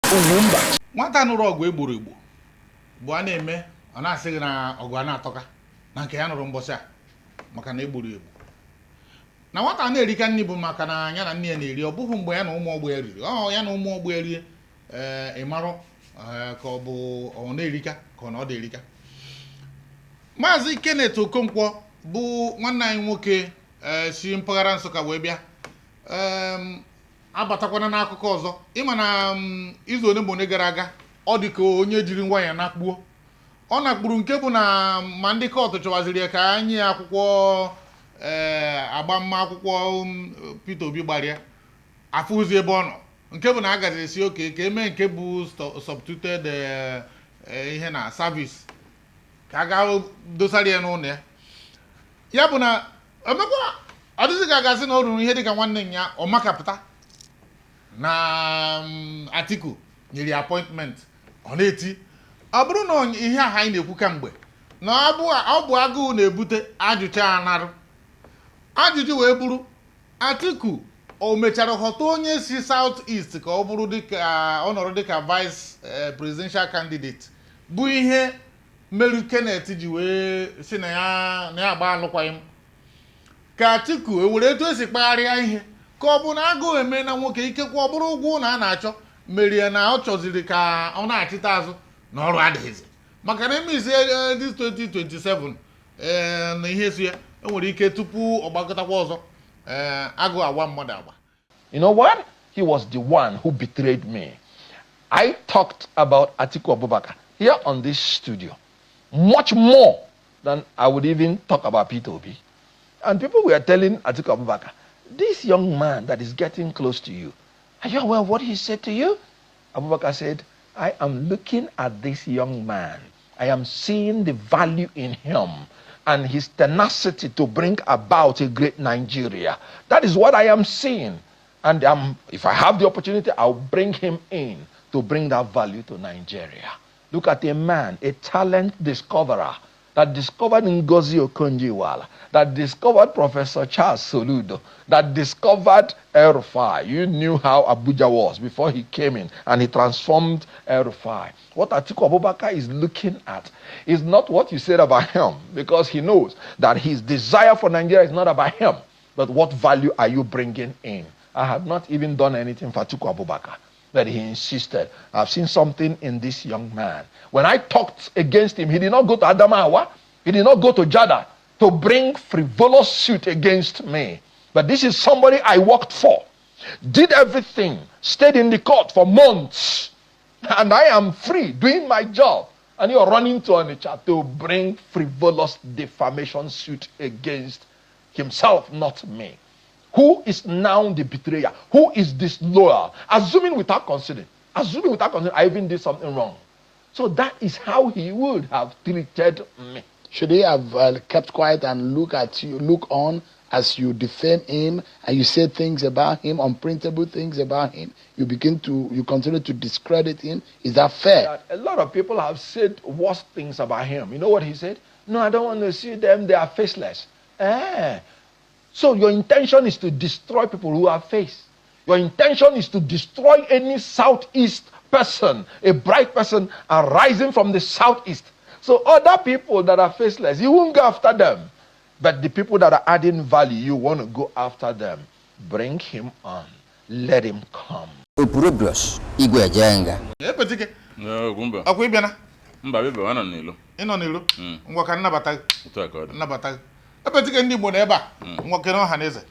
UGWUMBA. Nwata nụrụ ọgụ egburu egbu bụ a na-eme ọ na-asịghị na ọgụ a na-atọka na nke ya nụrụ mbọsị a maka na egburu egbu na nwata na-erika nri bụ maka na ya na nne ya na-eri ọ bụghị mgbe ya na ụmụ ọgbọ ya riri ya na ụmụ ọgbọ ya rie ịmarụ ka ọ bụ ọ na-erika ka ọ na ọ dị-erika. Maazị Kenneth Okonkwo bụ nwanne anyị nwoke si mpaghara Nsụka wee bịa abatakwana n'akụkọ ọzọ ịma na izu one mgbe gara aga ọ dị ka onye jiri ngwa ya nakpuo ọ nakpuru nke bụ na ma ndị kọtụ chọwaziri ka anyị akwụkwọ agbamma akwụkwọ Peter Obi gbarịa afụzi ebe ọ nọ nke bụ na agaziri si oke ka eme nke bụ substituted ihe na service ka a ga dosara ya n'ụlọ ya bụ na emekwa ọ dịzị ka agazi na ọ rụrụ ihe dịka nwanne ya ọ makapụta na Atiku nyere appointment ọ na-eti ọ bụrụ na ihe a anyị na-ekwu kamgbe na ọ bụ agụụ na-ebute ajụjụ anarụ ajụjụ wee bụrụ Atiku o mechara ghọta onye si South East ka ọ bụrụ dịka ọ nọrọ dịka vice presidential candidate bụ ihe meru Kenneth ji wee si na ya agba alụkwaghịm ka Atiku ewere etu esi kpagharịa ihe ka ọ bụ na agụụ eme na nwoke ikekwe ọ bụrụ ụgwọ na a na-achọ merie na ọ chọziri ka ọ na-achịta azụ na ọrụ adịghịzi maka na emezi this 2027 na ihe so ya enwere ike tupu ọ gbakọtakwa ọzọ agụụ agwa mmadụ agba. You know what? He was the one who betrayed me. I talked about Atiku Abubakar here on this studio much more than I would even talk about Peter Obi. And people were telling Atiku Abubakar, this young man that is getting close to you, are you aware of what he said to you? Abubakar said, I am looking at this young man. I am seeing the value in him and his tenacity to bring about a great Nigeria. That is what I am seeing. And if I have the opportunity, I'll bring him in to bring that value to Nigeria. Look at a man, a talent discoverer, that discovered Ngozi Okonjo-Iweala, that discovered Professor Charles Soludo, that discovered El-Rufai. You knew how Abuja was before he came in, and he transformed El-Rufai. What Atiku Abubakar is looking at is not what you said about him, because he knows that his desire for Nigeria is not about him, but what value are you bringing in? I had not even done anything for Atiku Abubakar, but he insisted. I've seen something in this young man. When I talked against him, he did not go to Adamawa, he did not go to Jada to bring frivolous suit against me. But this is somebody I worked for, did everything, stayed in the court for months, and I am free doing my job. And you're running to Onitsha to bring frivolous defamation suit against himself, not me. Who is now the betrayer? Who is disloyal? Assuming without considering, I even did something wrong. So that is how he would have treated me. Should he have kept quiet and look on as you defame him and you say things about him, unprintable things about him? You continue to discredit him. Is that fair? A lot of people have said worse things about him. You know what he said? No, I don't want to see them. They are faceless. So your intention is to destroy people who have face. Your intention is to destroy any Southeast person, a bright person arising from the Southeast. So other people that are faceless, you won't go after them. But the people that are adding value, you want to go after them. Bring him on. Let him come. Opurobios, Igwe Jenga. Epetike. No, Gumba. Akwa ibiana. Mba bibe wana nilo. Ino nilo. Ngwa ka nnabata. Otu aka ọdụ. Nnabata. Epetike ndị Igbo na ebe a. Ngwa kene ọha na eze.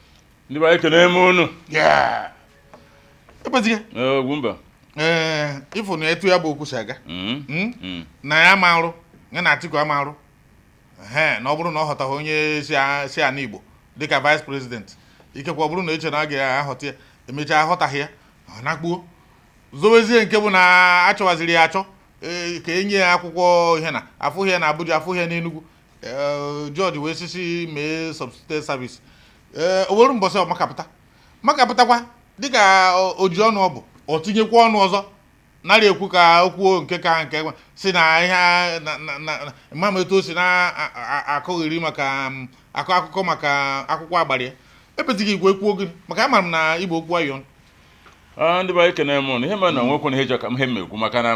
Ndị ba ekene eme unu. Yeah. Epetike. Gumba. Ifo na etu ya bụ okwu si aga. Na ya marụ, ya na Atiku amarụ. Na ọ bụrụ na ọ ghọtaghị onye si ana Igbo dịka vice president. Ikekwe ọ bụrụ na eche na a ga-aghọta ya, emechaa aghọtaghị ya, ọ nakpuo. Zowezie nke bụ na achọwaziri ya achọ ka enye ya akwụkwọ ihe na afụghị ya na Abuja, afụghị ya n'Enugu. George wee sisi mee substitute service. O were mbọsị makapụtakwa dịka oji ọnụ ọ bụ o tinyekwa ọnụ ọzọ narị ekwu ka okwuo nke ka nke si na ihe na mama eto si na akọghịrị maka akọ akụkọ maka akwụkwọ agbara ya epetighị igwe kwuo gị maka ama m na Igbo okwu ayọn ndị ba ekene m ihe mere na nwekwu na ihe jọ ka m he megwu maka na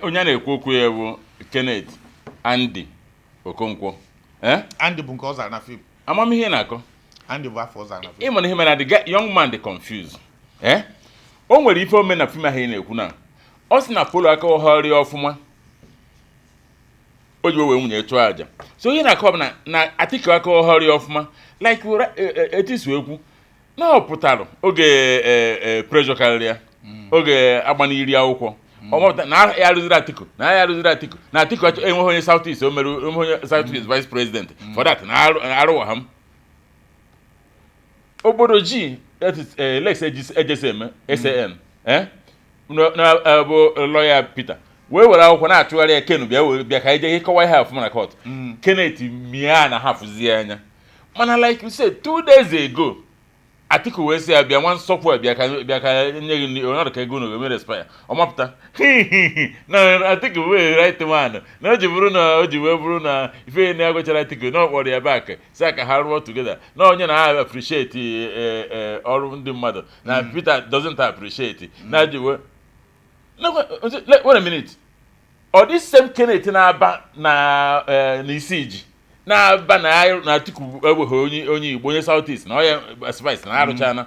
onye na-ekwu okwu ya bụ Kenneth Andy Okonkwo Andy bụ nke ọ zara na film. amamihe na-akọ Andy bụ afọ ọ zara na film. ịma na ihe mere na the young man dị confused o nwere ife ome na film ahụ ị na-ekwu na ọ sị na polo aka ọhọrị ọfụma o ji wee nwunye chụọ aja so ihe na-akọ bụ na Atiku aka ọhọrị ọfụma like etisu ekwu na ọ pụtara oge pressure karịa oge agbaniri akwụkwọ ọmọpụta na ya arụziri Atiku na Atiku enweghị onye South East o mere onye South East vice president for that na arụwa ha m obodo ji Lex ejeseme SAN na bụ lawyer Peter wee were akwụkwọ na-achụgharị ya Kenu bịa ka ije ịkọwa ihe ọfụma na court Kenneth mia na hafụzie anya mana like you said 2 days ago Atiku wee sị ya bịa nwa nsọpụ bịa ka nye gị ọnọdụ ka ego na omere expire ọmapụta na Atiku wee right man na o ji wee bụrụ na ife na-agwachara Atiku na ọ kpọrọ ya back si ka ha rụọ together na onye na appreciate ọrụ ndị mmadụ na Peter doesn't appreciate na ji wee wait a minute this same Kenneth na-aba na isi iji na-aba na Atiku egbeghị onye Igbo onye South East na onye spice na arụchana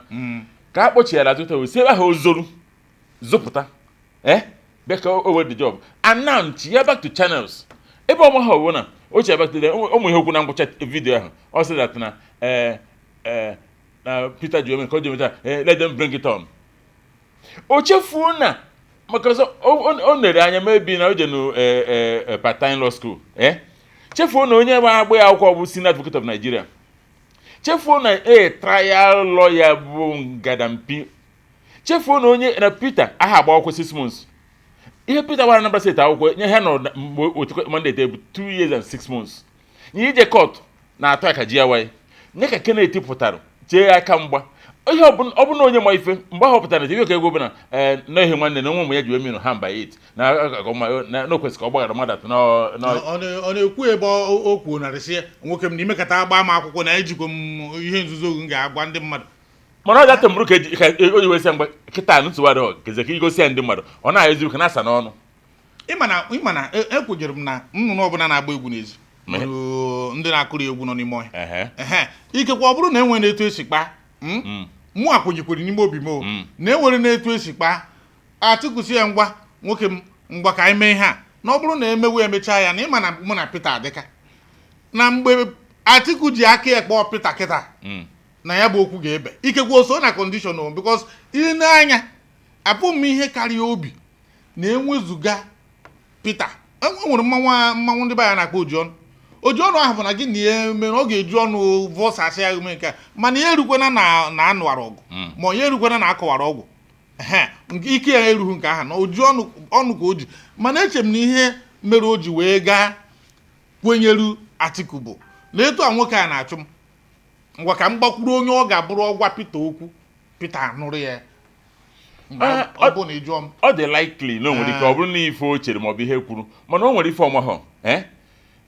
ka a kpọchiela Twitter wee si ebe ahụ ozoru zụpụta bịa ka o were the job and now ya back to channels ebe ọma ha ọwụ na o chi back to ụmụ ihe okwu na ngwụcha vidio ahụ ọ sị that na Peter ji ome ka o ji meta let them bring it on o chefuo na maka o nere anya mebi na o jenu part-time law school chefuo na onye agba ya akwụkwọ bụ Senior Advocate of Nigeria chefuo na trial lawyer bụ Ngadampi chefuo na onye na Peter aha agba akwụkwọ 6 months ihe Peter wara Anambra State akwụkwọ nye ha nọ mandate bụ 2 years and 6 months nye ije court na atọ aka ji ya waye nye ka Kenneth pụtara chee aka mgba ihe ọ bụ na onye ma ife mgbe ahụ pụtara na ka ego bụ na na ihe nwanne na ụmụ ya ji eme ha mba 8 na okwesị ka ọ gbaghara mmadụ atọ ọ na-ekwu ebe o kwuo narịsị ya nwoke m n'ime kata agba m akwụkwọ na ejikwa m ihe nzuzo m ga-agwa ndị mmadụ mana ọ jata mbụrụ ka onye wesi ya mgbe kịta ntụwarị keze ka igosi ya ndị mmadụ ọ na-eziru ka na-asa n'ọnụ ịma na ekwenyere m na nnụnụ ọbụla na-agba egwu n'ezi ndị na-akụrụ egwu nọ n'ime ọhịa ikekwa ọ bụrụ na enwere etu esi kpaa mụ akwenyekwere n'ime obi m na enwere na-etu esi kpaa Atiku si ya ngwa nwoke m ngwa ka anyị mee ihe a na ọ bụrụ na emewe emechaa ya na ịma na mụ na Peter adịka na mgbe Atiku ji aka ya kpọọ Peter kịta na ya bụ okwu ga-ebe ikekwe oso na condition o because ihe n'anya apụ m ihe karịa obi na-enwezuga Peter enwere mmanwụ ndị be ya na-akpọ ojiọnụ ahụ bụ na gị na ihe mere ọ ga-eju ọnụ vọsasị ya ume nke a mana ya erukwana na anụwara ọgụ ma ya erukwana na akọwara ọgwụ nke ike ya erughị nke aha na oji ọnụ ka o ji mana eche m na ihe mere o ji wee gaa kwenyeru Atiku bụ na etu a nwoke a na-achụ m ngwa ka m gbakwuru onye ọ ga-abụrụ ọgwa Peter okwu Peter nụrụ ya ọ bụ na ịjụọ m ọ dị likely na o nwere ike ọ bụrụ na ife o chere maọbụ ihe kwuru mana o nwere ife ọmahọ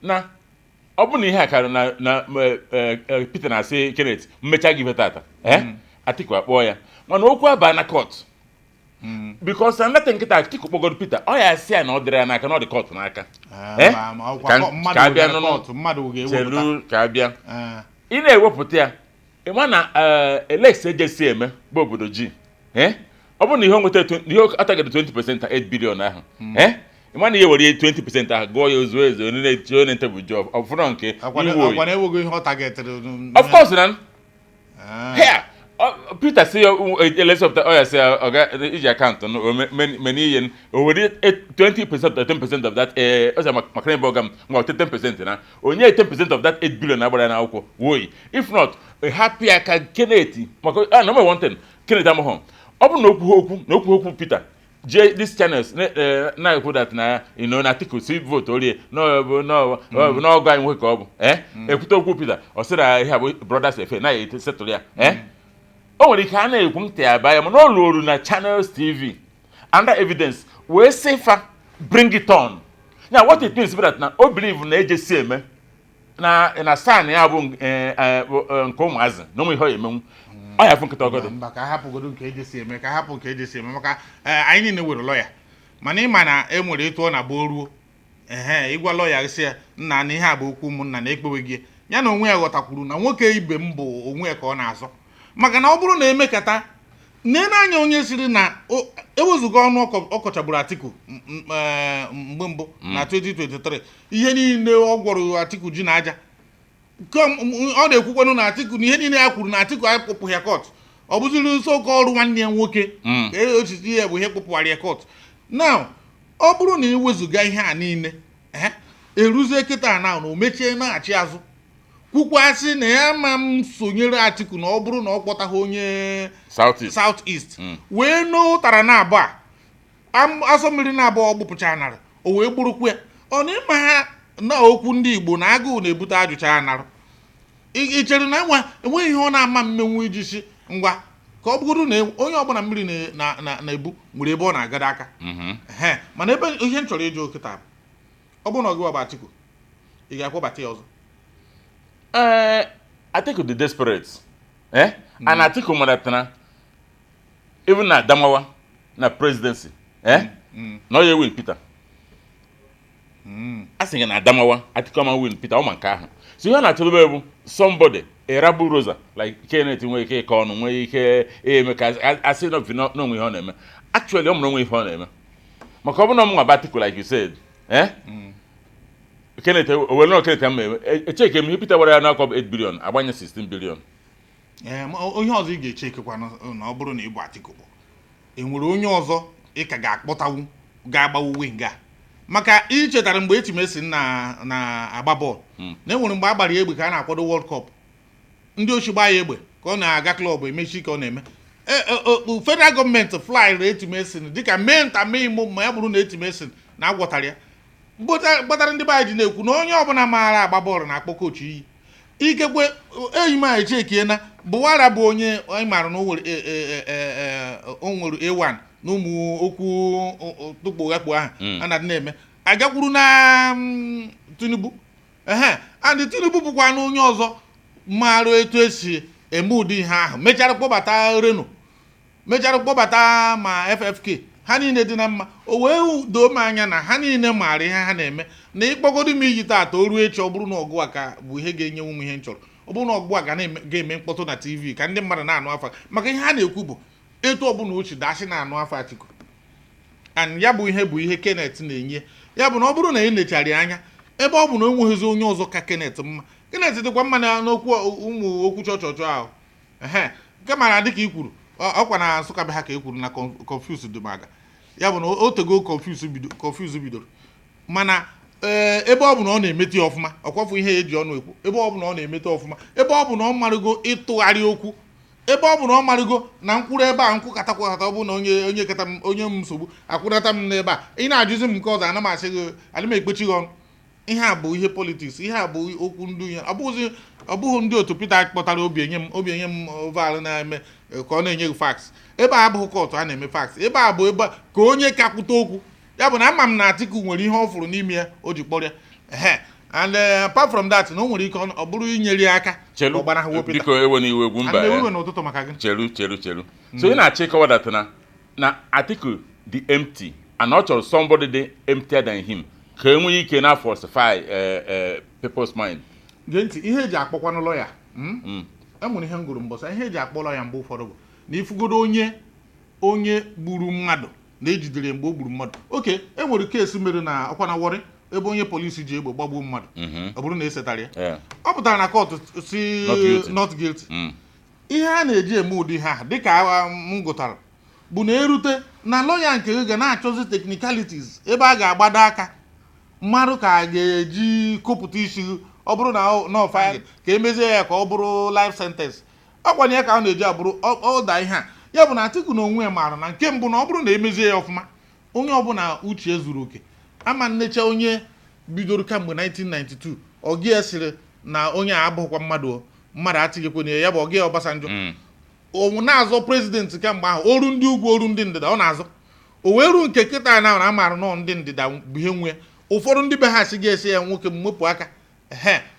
na ọ bụ na ihe a karịrị na Peter na-asị Kenneth mmecha gị ife tata Atiku akpọọ ya mana okwu aba na court because anata nkịta Atiku kpọgoro Peter ọ ya asị ya na ọ dịrị ya n'aka na ọ dị court n'aka ka abịa chelu ka abịa ị na-ewepụta ya ịma na Lex ejesi eme bụ obodo ji ọ bụ na ihe o nweta ihe atagara 20% 8 billion ahụ ịma na ihe were 20% ahụ gụọ ya ozuo ezo na-echi onye ntebụ job ọ fụrụ nke of course na here Peter si elesopụta ọ ya si ọga iji akaụntụ mene ihe o were 20% or 10% of that ọsọ maka ebe ọga m ma 10% na onye 10% of that 8 billion na-agbara na akwụkwọ woyi if not happy aka Kenneth maka number one thing Kenneth amụhụ ọ bụ na okwu Peter J this channels na ekwu that na na Atiku si vote orie n'ọgụ anyị nwoke ka ọ bụ ekwute okwu Peter ọ sịra ihe bụ brothers efe na setụl ya o nwere ike a na-ekwu ntị aba ya mana ọ lụrụ na Channels TV under evidence wee sịfa bring it on now what it means that na o believe na ejesi eme na sign ya bụ nke ụmụazị na ụmụ ihe ọ emenwu ọ ya fụ nkịta ọgọdọ mba ka hapụgodo nke eji si eme ka hapụ nke eji si eme maka anyị niile were lọya mana ịma na e nwere etu ọ na-agba ruo ịgwa lọya sị ya nna na ihe a bụ okwu ụmụnna na-ekpewe gị ya na onwe ya ghọtakwuru na nwoke ibe m bụ onwe ya ka ọ na-azọ maka na ọ bụrụ na emekata nene anya onye siri na ewezụga ọnụ ọkọchagburu Atiku mgbe mbụ na 2023 ihe niile ọ gwọrọ Atiku ji na aja ọ na-ekwukwanụ na Atiku na ihe niile ya kwuru na Atiku akpụpụghị ya kọt ọ bụziri nso oke ọrụ nwanne ya nwoke echichi ya bụ ihe kpụpụgharị ya kọt now ọ bụrụ na ewezụga ihe a niile eruzie kịta na o mechie na-achị azụ kwukwasị na ya ma m sonyere Atiku na ọ bụrụ na ọ kpọtaghị onye South East wee n'ụtara na abụọ asọ mmiri na abụọ ọ gbupụcha narị o wee gburukwu ya ọ na ịma ha na okwu ndị Igbo na agụụ na-ebute ajụcha ya narụ ichere na enweghị ihe ọ na-ama mmenwu iji si ngwa ka ọ bụrụ na onye ọbụla mmiri na-ebu nwere ebe ọ na-agada aka mana ebe ihe m chọrọ ịjụ okịta ọ bụrụ na ọ gị waba Atiku ị ga-akwọbata ya ọzọ Atiku dị desperate and Atiku maratana even na Adamawa na presidency na ọ ya win Peter a sị na Adamawa Atiku ama win Peter ọ ma nke ahụ so ihe na-achọdobe bụ somebody erabu Rosa like Kenneth nwere ike ịkọ ọnụ nwere ike eme ka asị n'onwe ihe ọ na-eme actually ọ mụrụ onwe ihe ọ na-eme maka ọ bụrụ na m nwa bụ Atiku like you said Kenneth owere na Kenneth m echeke m ihe Peter wara ya n'akọ 8 billion agbanye 16 billion onye ọzọ ị ga-echekekwa na ọ bụrụ na ị bụ Atiku bụ enwere onye ọzọ ị ka ga-akpọtawu ga-agbawu wing a maka ichetara mgbe Etimesin na-agba bọọlụ na enwere mgbe a gbara egbe ka a na-akwado World Cup ndị ochi gbaa ya egbe ka ọ na-aga klọb emechi ka ọ na-eme federal gọọmenti flyere Etimesin dịka mee ntamee imo ma ya bụrụ na Etimesin na-agwọtara ya gbatara ndị be anyị ji na-ekwu na onye ọbụla maara agba bọọlụ na-akpọ kochi iyi ikekwe enyi m anyị chekiena Buwara bụ onye anyị maara na o nwere A1 na ụmụ okwu tukpo ekpo ahụ a na-adị na-eme agakwuru na Tinubu and Tinubu bụkwa na onye ọzọ maara etu esi eme ụdị ihe ahụ mechara kpọbata Reno mechara kpọbata ma FFK ha niile dị na mma o wee doo m anya na ha niile maara ihe ha na-eme na ịkpọgodo m iyi taata o ruo echi ọ bụrụ na ọgụ a ka bụ ihe ga-enye m ihe m chọrọ ọ bụrụ na ọgụ a ga-eme mkpọtụ na TV ka ndị mmadụ na-anụ afa maka ihe ha na-ekwu bụ etu ọbụla ochi dasị na-anụ afa Atiku and ya bụ ihe Kenneth na-enye ya bụ na ọ bụrụ na ị nechara anya ebe ọ bụ na o nweghịzi onye ọzọ ka Kenneth mma Kenneth dịkwa mma na n'okwu ụmụ okwu chọchọchọ ahụ nke mara dịka i kwuru ọkwa na Nsụka be ha ka e kwuru na confuse dụmaga ya bụ na otego confuse bidoro mana ebe ọ bụ na ọ na-emete ọfụma ọkwafụ ihe eji ọnụ ekwu ebe ọ bụ na ọ na-emete ọfụma ebe ọ bụ na ọ marụgo ịtụgharị okwu ebe ọ bụ na ọ marụgo na mkpụrụ ebe a nkwụkọta ọ bụ na onye m nsogbu akwụnata m n'ebe a ị na-ajụzi m nke ọzọ ana m asị gị ana m ekpechi gị ọnụ ihe a bụ ihe politiks ihe a bụ okwu ndị ihe ọ bụghị ndị otu Peter kpọtara obi enye m oval na-eme ka ọ na-enye gị fax ebe a abụghị kọtụ a na-eme fax ebe a bụ ebe ka onye kakwute okwu ya bụ na ama m na Atiku nwere ihe ọ fụrụ n'ime ya o ji kpọrọ ya and apart from that na o nwere ike ọ bụrụ inyere ya aka biko ewe n'iwe Ugwumba ewe n'ụtụtụ maka gị cheru so ị na-achọ ịkọwadatana na Atiku dị empty and ọ chọrọ somebody dị emptier than him ka e nwee ike na falsify people's mind gee ntị ihe eji akpọkwanụ lọya enwere ihe m gụrụ mbọsa ihe eji akpọ lọya mgbe ụfọdụ bụ na ifugodo onye gburu mmadụ na ejidere mgbe o gburu mmadụ oke enwere keesi mere na ọkwa na Warri ebe onye polisi ji egbe gbagbuo mmadụ ọ bụrụ na esetara ya ọ pụtara na kọtụ si not guilty ihe a na-eji eme ụdị ha dịka m gụtara bụ na erute na lọya nke gị ga na-achọzi technicalities ebe a ga-agbado aka mmadụ ka a ga-eji kopụta isi ọ bụrụ na ọfa ka emezie ya ka ọ bụrụ life sentence ọkwanye ya ka a na-eji abụrụ ọda ihe a ya bụ na Atiku na onwe ya maara na nke mbụ na ọ bụrụ na emezie ya ọfụma onye ọbụla uche zuru oke ama nnecha onye bidoro kamgbe 1992 ọgị sịrị na onye a abụghịkwa mmadụ atighịkwana ya bụ ọgị Obasanjo o na-azọ prezidenti kamgbe ahụ oru ndị ugwu oru ndị ndịda ọ na-azọ o wee ruo nke kịta na amaara nọ ndị ndịda bụ ihe nwe ụfọdụ ndị be ha si ga-esi ya nwoke mwepụ aka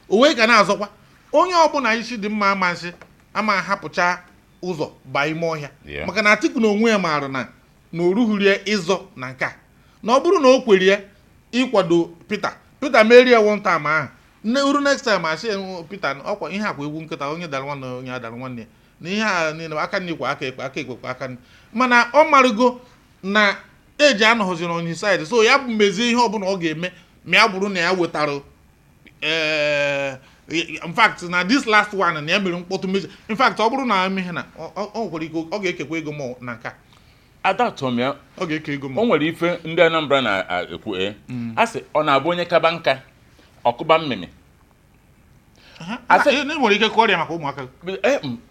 o wee ka na-azọkwa onye ọbụla isi dị mma ama nsị ama hapụcha ụzọ baa ime ọhịa Yeah. maka na Atiku na onwe ya maara na o rughịrị ịzọ na nke a na ọ bụrụ na o kwere ya ịkwado Peter merie one time ahụ uru next time asị Peter ọkwa ihe akwa egwu nkịta onye dara nwanne onye adara nwanne ya na ihe a niile aka nne kwa aka ekpekwa aka nne mana ọ marụgo na eji anọghịziri on his side so ya bụ mezie ihe ọbụla ọ ga-eme ma ya bụrụ na ya wetara in fact na this last one na ya mere mkpọtụ meji in fact ọ bụrụ na ihe na ọ nwere ike ọ ga-ekekwa ego m na nka Adatom ya ọ ga-eke ego m o nwere ife ndị Anambra na-ekwu a sị ọ na-abụ onye kaba nka ọkụba mmemme na nwere ike kọrịa maka ụmụaka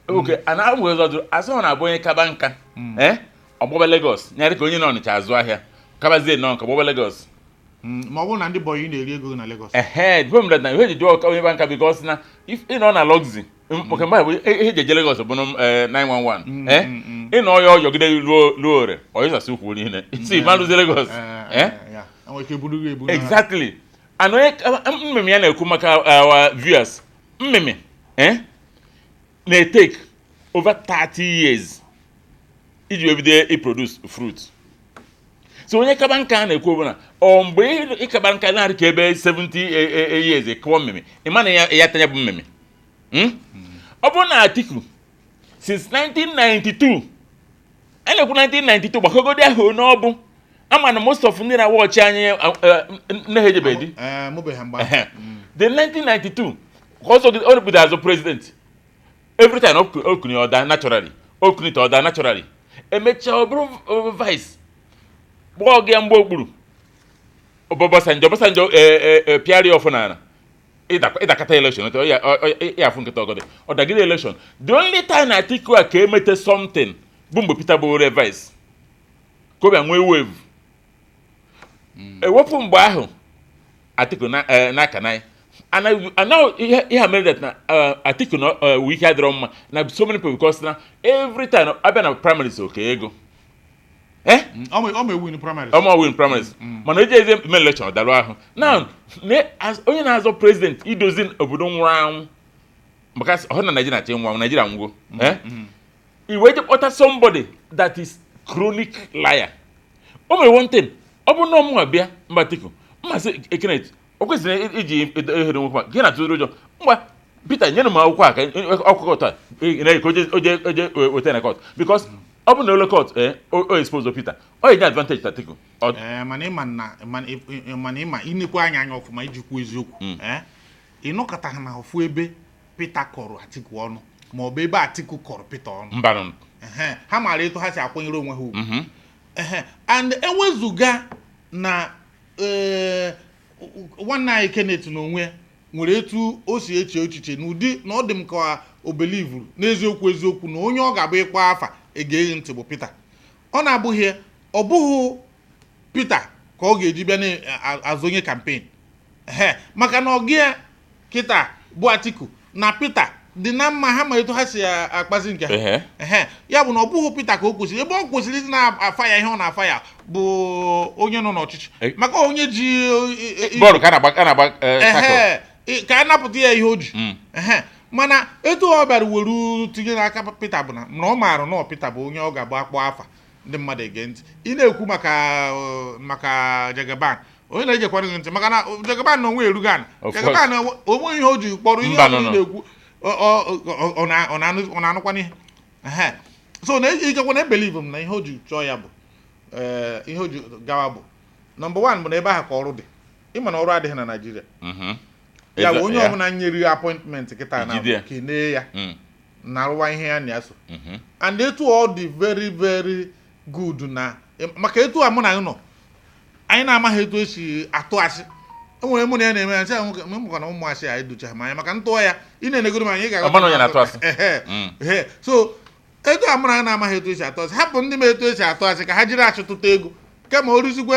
oke a na-amụ ọzọ asị ọ na-abụ onye kaba nka ọgbọba Lagos nyarị ka onye nọ Ọnịcha azụ ahịa kabazie nọ nke ọgbọba Lagos ma ọ bụrụ na ndị bọyị na-eri ego na Lagos dịbom na ihe ji jụọ onye ba nka bikos na ịnọ na Luxury maka mgbe bụ ihe ji eje Lagos bụ 911 ịnọ ya ọyọgide ruo ore ọyịsasị ukwu niile isi marụzi Lagos exactly and onye mmemme ya na-ekwu maka our viewers mmemme na-take over 30 years iji ebido iproduce fruit so onye kaba nka na-ekwu ọbụla mgbe ịkaba nka na-arị ka ebe 70 years ekụọ mmemme ịma na ya tanya bụ mmemme ọ bụrụ na Atiku since 1992 a na-ekwu 1992 gbakọgodi ahụ n'ọbụ ama na most of ndị na-awọchi anyị nne ha ejebedi the 1992 ka ọ bido azụ president every time okuni ọda naturally okunite ọda naturally emechaa ọ bụrụ vice gbọọ gị mgbe okpuru Obasanjo pịarị ọfụ n'ala ịdakata election ya afụ nkịta ọgọdị ọ dagide election the only time na Atiku a ka emete something bụ mgbe Peter bụ vice ka ọbịa nwee wave ewepụ mgbe ahụ Atiku n'aka na ana ihe a mere that na Atiku na wike adịrọ mma na so many people because na every time abịa na primaries oke ego ọma win primaries mana eji eze eme election dalụ ahụ now onye na-azọ president idozi obodo nwụrụ anwụ maka ọhụrụ na Nigeria na-achị nwa Nigeria nwụgo iwe je kpọta somebody that is chronic liar o mere one thing ọ bụ na ọmụnwa bịa mba Atiku mmasị Kenneth o kwesịrị iji ehere nwekwa gị na-atụrụ ụjọ mgba Peter nyere m akwụkwọ aka ọkụkọ taa oje weta na court because ọ bụ na ụlọ court o expose Peter ọ yenye advantage Atiku mana ịma inekwa anya ọfụma iji kwuo eziokwu ịnọkọta na ofu ebe Peter kọrọ Atiku ọnụ ma ọ bụ ebe Atiku kọrọ Peter ọnụ mbanụ ha maara etu ha si akwanyere onwe ha ugwu and ewezuga na nwanne anyị Kenneth n'onwe nwere etu o si eche echiche n'ụdị na ọ dị m ka o believe n'eziokwu na onye ọ ga-abụ ịkpọ afa egeghị ntị bụ Peter ọ na-abụghị ọ bụghị Peter ka ọ ga-eji bịa na-azụ onye campaign maka na ọgị ya kịta bụ Atiku na Peter dị na mma ha ma etu ha si akpazi nke ha ya bụ na ọ bụghị Peter ka o kwesịrị ebe ọ kwesịrị ịdị na-afa ya ihe ọ na-afa ya bụ onye nọ n'ọchịchị maka onye ji bọọlụ ka na-agba ka a napụta ya ihe o ji mana etu ọ bịara were tinye n'aka Peter bụ na ọ maara na Peter bụ onye ọ ga-abụ akpọ afa ndị mmadụ ege ntị ị na-ekwu maka Jagaban onye na-ejekwara gị ntị maka na Jagaban na onwe erugo ana Jagaban onwe ihe o ji kpọrọ ihe ọ na-ekwu ọ na-anụkwa n'ihe so na ijekwa na ebelive m na ihe o ji chọọ ya bụ ihe o ji gawa bụ number 1 bụ na ebe ahụ ka ọrụ dị ịma na ọrụ adịghị na Naịjirịa ya bụ onye ọbụla nyere appointment kịta na kene ya na arụwa ihe ya na-eso and etu ọ dị very very good na maka etu a mụ na nọ anyị na-amaghị etu esi atụ asị enwere mụ na ya na-eme asị ahụ mụkwa na ụmụ asị anyị docha ma anya maka ntụọ ya ị na-enegoro m anyị ga-aga so etu a mụ na ya na-amaghị etu esi atụ asị hapụ ndị ma etu esi atụ asị ka ha jiri achụtụta ego kama o rizigwe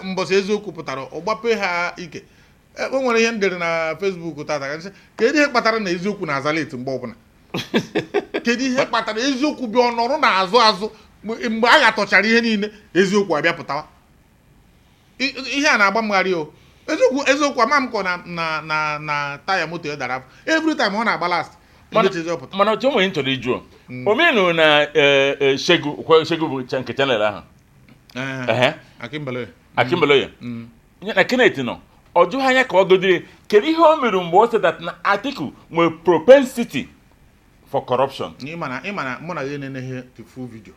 mbọsị eziokwu pụtara ọ gbape ha ike o nwere ihe m dere na Facebook tata ka kedu ihe kpatara na eziokwu na-aza late mgbe ọbụla kedu ihe kpatara eziokwu bịa ọnọrụ na-azụ mgbe a ga-atọchara ihe niile eziokwu abịa pụtawa ihe a na-agba mgharị o eziokwu ama m kọ na taya moto ya dara every time ọ na-agba last mana otu onwe nchọrọ ịjụ omenu na shegu bụ nke channel ahụ Akimbele ya na Kenneth nọ ọ jụghị anya ka ọ godiri kedu ihe o mere mgbe o sị that na Atiku nwere propensity for corruption. Ịmana mụ na gị na-eneghe the full video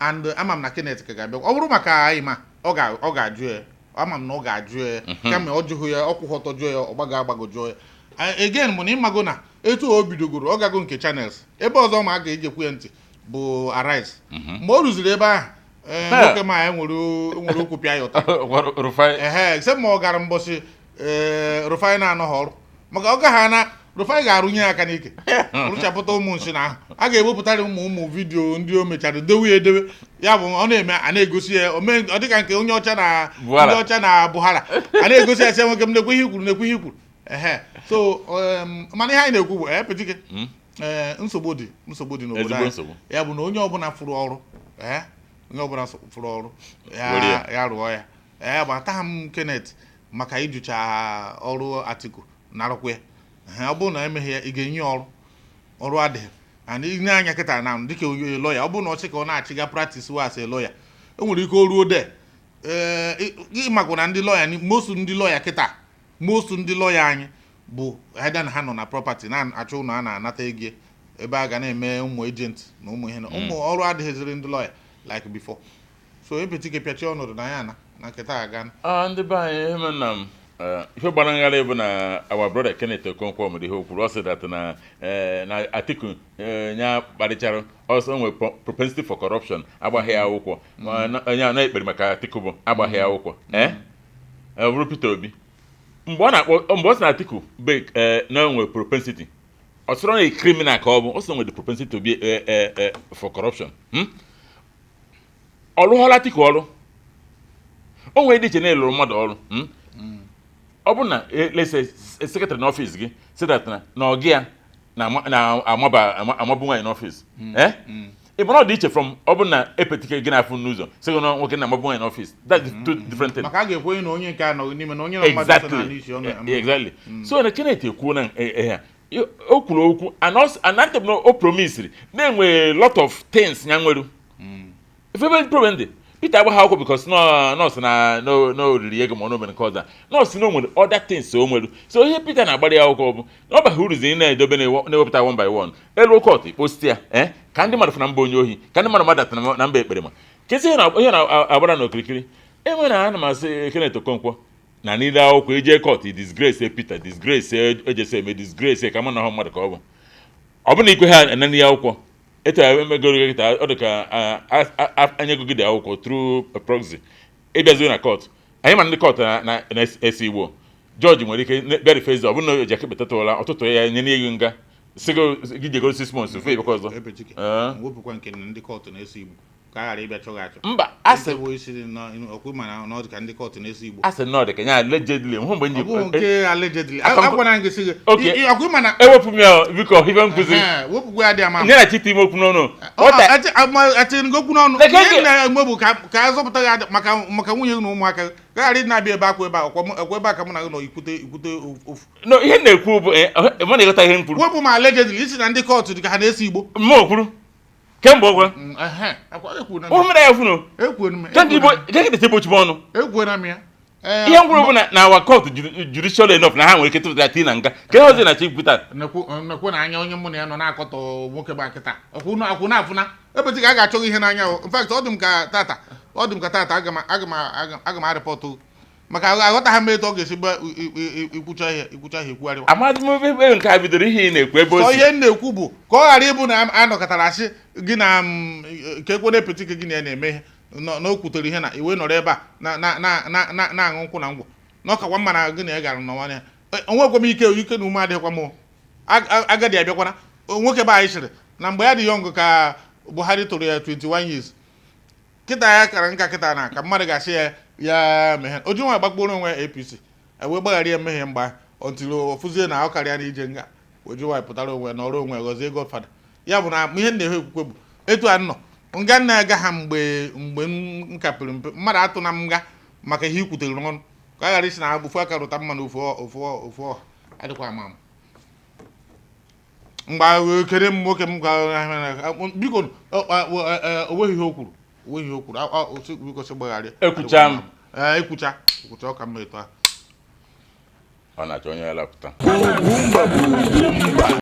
and ama m na Kenneth ka ga-abịa ọ bụrụ maka anyị ma ọ ga-ajụ ya ama m na ọ ga-ajụ ya kama ọ jụghị ya ọ kwụghọtọ jụọ ya ọ agbago jụọ ya again mụ na ịmago na etu o bidogoro ọ gago nke channels ebe ọzọ ma a ga-ejekwu ya ntị bụ Arise mgbe o rụziri ebe ahụ nwoke ma ya nwere okwu pịa ya ụta except ma ọ gara mbọsị Rufai na-anọghị ọrụ maka ọ gaghị na Rufai ga-arụnye ya aka n'ike rụchapụta ụmụ nsị na ahụ a ga-ewepụtara ụmụ vidiyo ndị o mechara dewe ya edewe ya bụ ọ na-eme a na-egosi ya ọ dịka nke onye ọcha na ndị ọcha na Buhari a na-egosi ya sị nwoke m na-ekwe ihe ikwuru so mana ihe anyị na-ekwu bụ petike nsogbu dị n'obodo anyị ya bụ na onye ọbụla fụrụ ọrụ ya rụọ ya bụ ataghị m Kenneth maka ijucha ọrụ Atiku na-arụkwa ya ọ bụrụ na emeghị ya ị ga-enye ọrụ adịghị and ị na-anya kịta na dịka onye lọya ọ bụrụ na ọ sị ka ọ na-achịga practice was a lawyer o nwere ike o ruo de ịmakwa na ndị lọya most ndị lọya anyị bụ eda na ha nọ na property na-achọ ụlọ a na-anata ego ebe a ga na-eme ụmụ agent na ụmụ ihe na ụmụ ọrụ adịghịziri ndị lọya like before so epetike pịachi ọnọdụ na ya na nkịta aga ndị be anyị na ife gbara ngara bụ na our brother Kenneth Okonkwo mere ihe o kwuru ọ sị that na Atiku nya kparịchara ọsọ nwere propensity for corruption agbaghị ya akwụkwọ onye na-ekpere maka Atiku bụ agbaghị ya akwụkwọ ọ bụrụ Peter Obi mgbe ọ sị na Atiku na nwere propensity ọ sịrọ na criminal ka ọ bụ ọ sị nwere propensity to be for corruption ọ lụghọla Atiku ọrụ o nwere dị iche na ịlụrụ mmadụ ọrụ ọ bụ na lese secretary n'ọfịs gị si that na ọgị ya na-amabụ nwaanyị n'ọfịs ị mana ọ dị iche from ọ bụ na epetike gị na-afụ n'ụzọ sị gị na nwoke na-amabụ nwaanyị n'ọfịs that's two different things. Maka a ga-ekwenye na onye nke anọghị n'ime na onye na mmadụ sị na n'isi ọnụ exactly so na Kenneth ekwuo na o kwuru okwu and o promisiri na-enwe lot of things ya nwere ife ebe problem dị Peter agbaghị akwụkwọ because nọọsụ na oriri ego ma ọ n'omere nke ọzọ nọọsụ na o nwere other things o nwere so ihe Peter na-agbara ya akwụkwọ bụ na ọ baghị uruzi ị na-edobe na-ewepụta one by one elu court post ya ka ndị mmadụ fụ na mba onye ohi ka ndị mmadụ madata na mba ekpere ma kezi ihe na-agbara n'okirikiri enwere ana m asị Kenneth Okonkwo na niile akwụkwọ eje court disgrace Peter disgrace ejesi eme disgrace ka mụ na ahụ mmadụ ka ọ bụ na ikwe ha na n'ihe akwụkwọ etu emegoro kịta ọ dị ka anya gogide akwụkwọ through proxy ịbịaziwe na court anyị ma ndị court na-esi Igbo jọji nwere ike bịa refezi ọ bụrụ na o ji akịpụtatụla ọtụtụ ya nye n'ihu nga sigo gị jegoro 6 months ofe ebekwa ọzọ wepụkwa nke ndị court na-esi Igbo ka a ghara ịbịa chọghị achọ mba asị ọkụ mana na ọ dị ka ndị court na-esi Igbo asị na ọ dị ka ya allegedly hụ mgbe ọ bụ nke allegedly agwara gị sị gị ọkụ mana ewepụ m ya biko ife nkụzi wepụkwa ya dị ama nye na chite ime okwu n'ọnụ achịrị gị okwu n'ọnụ ihe na-eme bụ ka a zọpụta ya maka nwunye na ụmụaka ka ghara ịdị na-abịa ebe akwa ebe a ka mụ na gị nọ ikwute ofu no ihe na-ekwu bụ mụ na-eghọta ihe m kwuru wepụ ma allegedly isi na ndị court dị ka ha na-esi Igbo mma okwuru kemgbe ọgwa mere ya funu kekete bochibo ọnụ ihe ngwụrụ bụ na our court judicial enough na ha nwere ike tụpụtara tii na nga ka ihe ọzọ na chi pụta nekwe na anya onye mụ na ya nọ na-akọtọ nwoke bụ akịta akwụ na-afụna ebeti ka a ga-achọghị ihe n'anya in fact ọ dị m ka tata aga m arịpọtụ maka aghọtaghị m etu ọ ga-esi gba ikwucha ihe ekwugharịwa amadị m ebe nke a bidoro ihe ị na-ekwu ebe osi ihe m na-ekwu bụ ka ọ ghara ịbụ na anọkọtara asị gị na nke ekwe na-epeti gị na ya na-eme ihe na o kwutere ihe na iwe nọrọ ebe a na-aṅụ nkwụ na ngwọ na ọkakwa mma na gị na ya gara n'ọnwa ya onwekwa m ike na ume adịghịkwa m agadi abịakwana nwoke be anyị sịrị na mgbe ya dị yọng ka Buhari tụrụ ya 21 years kịta ya kara nka kịta na ka mmadụ ga-asị ya meghe oji nwa gbakporo onwe APC wee gbaghara ya mmehie mgbe ọntiri ofuzie na ọ karịa na ije nga oji nwa pụtara onwe na ọrụ onwe gọzie Godfather ya bụ na ihe na-ehe okwukwe bụ etu a nọ nga na-aga ha mgbe m kapịrị mpe mmadụ atụ na m nga maka ihe ikwutere n'ọnụ ka a ghara isi na agbụfụ aka rụta mma na ofu ọha adịkwa ama mgbe kere m nwoke m biko onweghị ihe o kwuru onweghị ihe o kwuru biko sị gbagharịa ekwucha m ekwucha ọka mma eto a ọ na-achọ onye ya lapụta